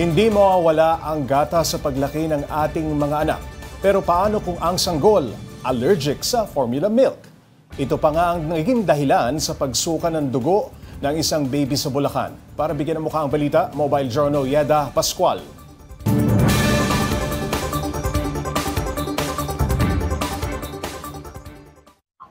Hindi mawawala ang gatas sa paglaki ng ating mga anak. Pero paano kung ang sanggol allergic sa formula milk? Ito pa nga ang naging dahilan sa pagsuka ng dugo ng isang baby sa Bulacan. Para bigyan ng mukha ang balita, Mobile Journal Yeda Pascual.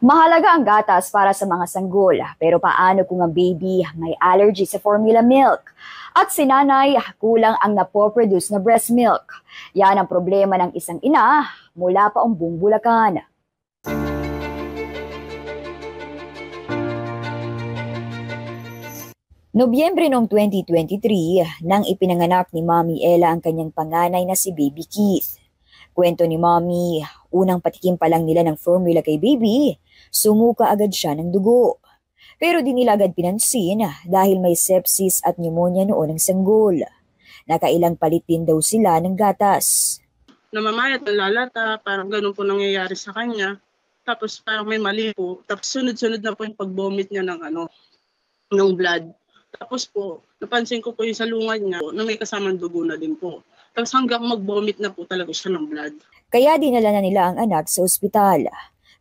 Mahalaga ang gatas para sa mga sanggol, pero paano kung ang baby may allergy sa formula milk? At si nanay, kulang ang napoproduce na breast milk. Yan ang problema ng isang ina mula pa Umbong, Bulacan. Nobyembre noong 2023, nang ipinanganak ni Mommy Ella ang kanyang panganay na si Baby Keith. Kwento ni Mommy, unang patikim pa lang nila ng formula kay Baby, sumuka agad siya ng dugo. Pero di nila agad pinansin dahil may sepsis at pneumonia noon ng sanggol. Nakailang palit din daw sila ng gatas. Namamayat, nalalata, parang ganun po nangyayari sa kanya. Tapos parang may mali po. Tapos sunod-sunod na po yung pag-vomit niya ng blood. Tapos po, napansin ko po yung salungan niya na may kasamang dugo na din po. Tapos hanggang mag-vomit na po talaga siya ng blood. Kaya dinala na nila ang anak sa ospital.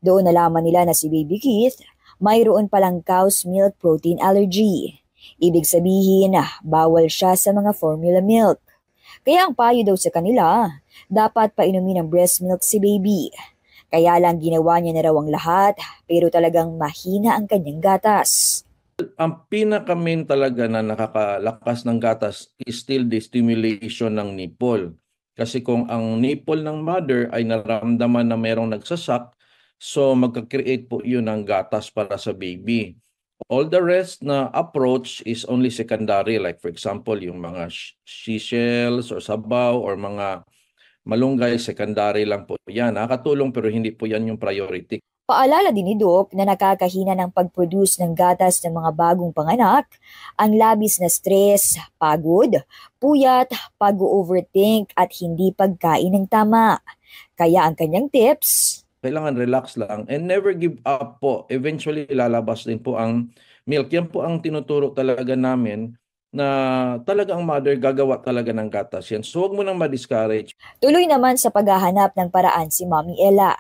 Doon nalaman nila na si Baby Keith mayroon palang cow's milk protein allergy. Ibig sabihin bawal siya sa mga formula milk. Kaya ang payo daw sa kanila, dapat painumin ng breast milk si Baby. Kaya lang ginawa niya na raw ang lahat, pero talagang mahina ang kanyang gatas. Ang pinaka-main talaga na nakakalakas ng gatas is still the stimulation ng nipple. Kasi kung ang nipple ng mother ay naramdaman na mayroong nagsasak, so magka-create po yun ng gatas para sa baby. All the rest na approach is only secondary, like for example, yung mga seashells or sabaw or mga malunggay, secondary lang po yan. Nakakatulong pero hindi po yan yung priority. Paalala din ni Doc na nakakahina ng pag-produce ng gatas ng mga bagong panganak, ang labis na stress, pagod, puyat, pag-overthink at hindi pagkain ng tama. Kaya ang kanyang tips, kailangan relax lang and never give up po. Eventually lalabas din po ang milk. Yan po ang tinuturo talaga namin na talaga ang mother gagawa talaga ng gatas yan. So huwag mo nang ma-discourage. Tuloy naman sa paghahanap ng paraan si Mommy Ella.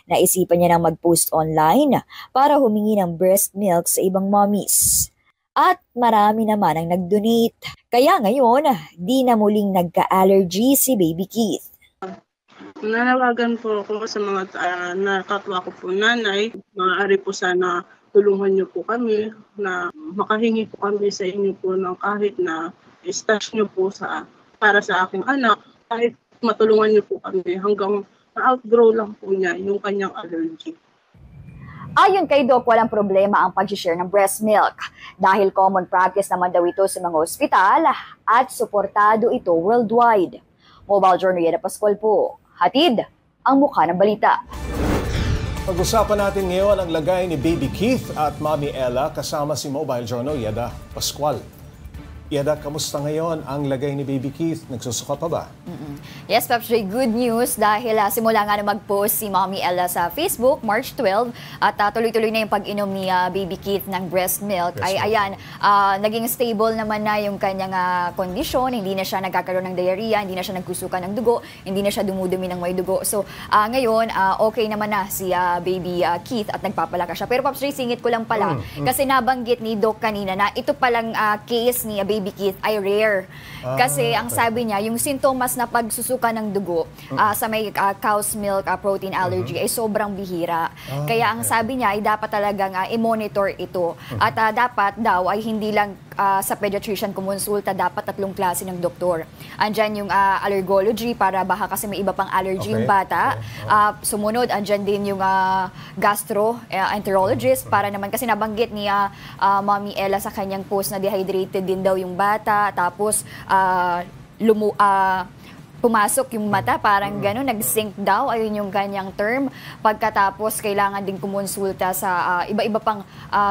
Naisipan niya nang mag-post online para humingi ng breast milk sa ibang mommies. At marami naman ang nag-donate. Kaya ngayon, di na muling nagka-allergy si Baby Keith. Nanawagan po ako sa mga nakatwa ko po nanay. Maaari po sana tulungan niyo po kami na makahingi po kami sa inyo po ng kahit na stash niyo po para sa aking anak. Kahit matulungan niyo po kami hanggang na-outgrow lang po niya yung kanyang allergy. Ayon kay Doc, walang problema ang pag-share ng breast milk dahil common practice naman daw ito sa mga ospital at suportado ito worldwide. Mobile Journal Yeda Pascual po. Hatid ang mukha ng balita. Pag-usapan natin ngayon ang lagay ni Baby Keith at Mommy Ella kasama si Mobile Journal Yeda Pascual. Yeda, kamusta ngayon ang lagay ni Baby Keith? Nagsusuka pa ba? Yes, Pops Ray, good news dahil simula nga na mag-post si Mommy Ella sa Facebook, March 12, at tuloy-tuloy na yung pag-inom ni Baby Keith ng breast milk. Ayan, naging stable naman na yung kanyang kondisyon, hindi na siya nagkakaroon ng diarrhea, hindi na siya nagkusukan ng dugo, hindi na siya dumudumi ng may dugo. So, ngayon, okay naman na si Baby Keith at nagpapalakas siya. Pero Pops Ray, singit ko lang pala, kasi nabanggit ni Doc kanina na ito palang case ni Baby Keith ay rare. Kasi ang sabi niya, yung sintomas na pagsusuka ng dugo sa may cow's milk protein allergy ay sobrang bihira. Kaya ang sabi niya ay dapat talagang i-monitor ito. At dapat daw ay hindi lang sa pediatrician kumonsulta, dapat 3 klase ng doktor. Andyan yung allergology para baka kasi may iba pang allergy yung bata. Sumunod, andyan din yung gastroenterologist para naman kasi nabanggit ni Mommy Ella sa kanyang post na dehydrated din daw yung bata. Tapos pumasok yung mata, parang gano'n, nag-sync daw, ayun yung kanyang term. Pagkatapos, kailangan din kumonsulta sa iba-iba pang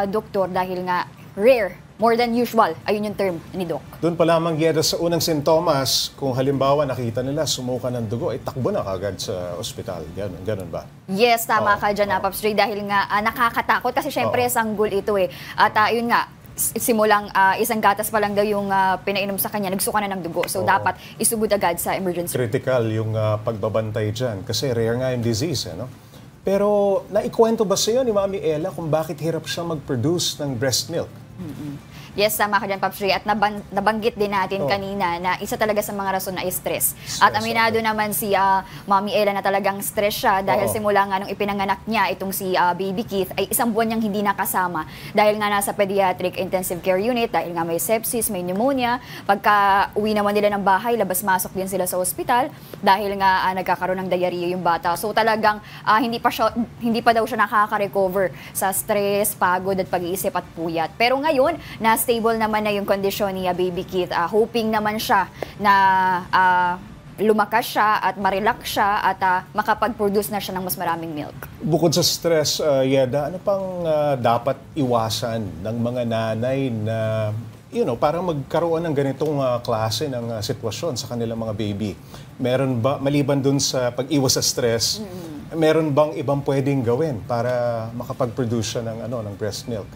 doktor dahil nga rare, more than usual, ayun yung term ni Doc. Doon pa lamang, Yeda, sa unang sintomas, kung halimbawa nakita nila sumuka ng dugo, ay takbo na kagad sa ospital. Ganun ba? Yes, tama ka dyan, Pops Ray, dahil nga nakakatakot kasi syempre sanggol ito eh. At yun nga, simulang isang gatas pa lang daw yung pinainom sa kanya, nagsuka na ng dugo. So dapat isugod agad sa emergency. Critical yung pagbabantay dyan kasi rare nga yung disease. No? Pero naikwento ba sa iyo ni Mami Ella kung bakit hirap siya mag-produce ng breast milk? Yes, tama ka dyan, Pops Ray. At nabanggit din natin kanina na isa talaga sa mga rason ay stress. At aminado naman si Mami Ella na talagang stress siya dahil simula nga nung ipinanganak niya itong si Baby Keith ay isang buwan niyang hindi nakasama dahil nga nasa pediatric intensive care unit, dahil nga may sepsis, may pneumonia. Pagka uwi naman nila ng bahay, labas-masok din sila sa ospital dahil nga nagkakaroon ng diarrhea yung bata. So talagang hindi pa daw siya nakaka-recover sa stress, pagod at pag-iisip at puyat. Pero ngayon, stable naman na yung kondisyon ni Baby Keith. Hoping naman siya na lumakas siya at marelax siya at makapag-produce na siya ng mas maraming milk. Bukod sa stress, Yeda, ano pang dapat iwasan ng mga nanay na parang magkaroon ng ganitong klase ng sitwasyon sa kanilang mga baby? Meron ba, maliban dun sa pag-iwas sa stress, meron bang ibang pwedeng gawin para makapag-produce siya ng breast milk?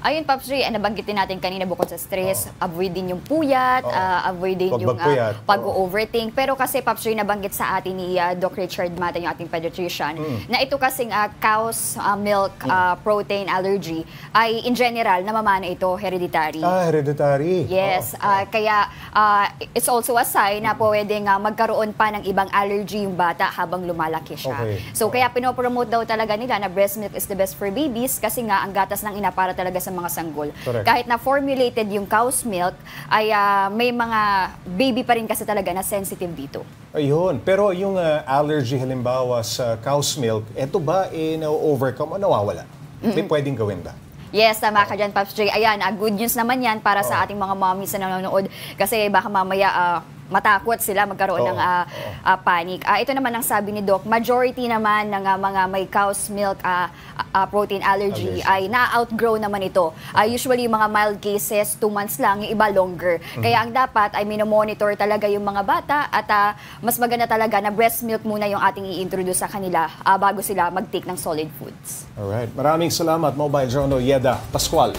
Ayun, Pops Ray, nabanggit din natin kanina bukod sa stress, avoid din yung puyat, avoid din yung pag-overthink. Pero kasi, Pops Ray, nabanggit sa atin ni Doc Richard Mata, yung ating pediatrician, na ito kasing cow's milk protein allergy ay in general, namamana ito hereditary. Hereditary. Yes, kaya it's also a sign na pwedeng magkaroon pa ng ibang allergy yung bata habang lumalaki siya. So kaya pinopromote daw talaga nila na breast milk is the best for babies kasi nga ang gatas ng ina para talaga sa mga sanggol. Correct. Kahit na formulated yung cow's milk, ay may mga baby pa rin kasi talaga na sensitive dito. Ayun. Pero yung allergy halimbawa sa cow's milk, eto ba na-overcome o nawawala? May pwedeng gawin ba? Yes, tama ka dyan, Pops Ray. Ayan, good news naman yan para sa ating mga mommies na nanonood kasi baka mamaya matakot sila magkaroon ng panic. Ito naman ang sabi ni Doc, majority naman ng mga may cow's milk protein allergy ay na-outgrow naman ito. Usually yung mga mild cases, 2 months lang, yung iba longer. Kaya ang dapat ay minomonitor talaga yung mga bata at mas maganda talaga na breast milk muna yung ating i-introduce sa kanila bago sila mag-take ng solid foods. Alright. Maraming salamat, Mobile Journal Yeda Pascual.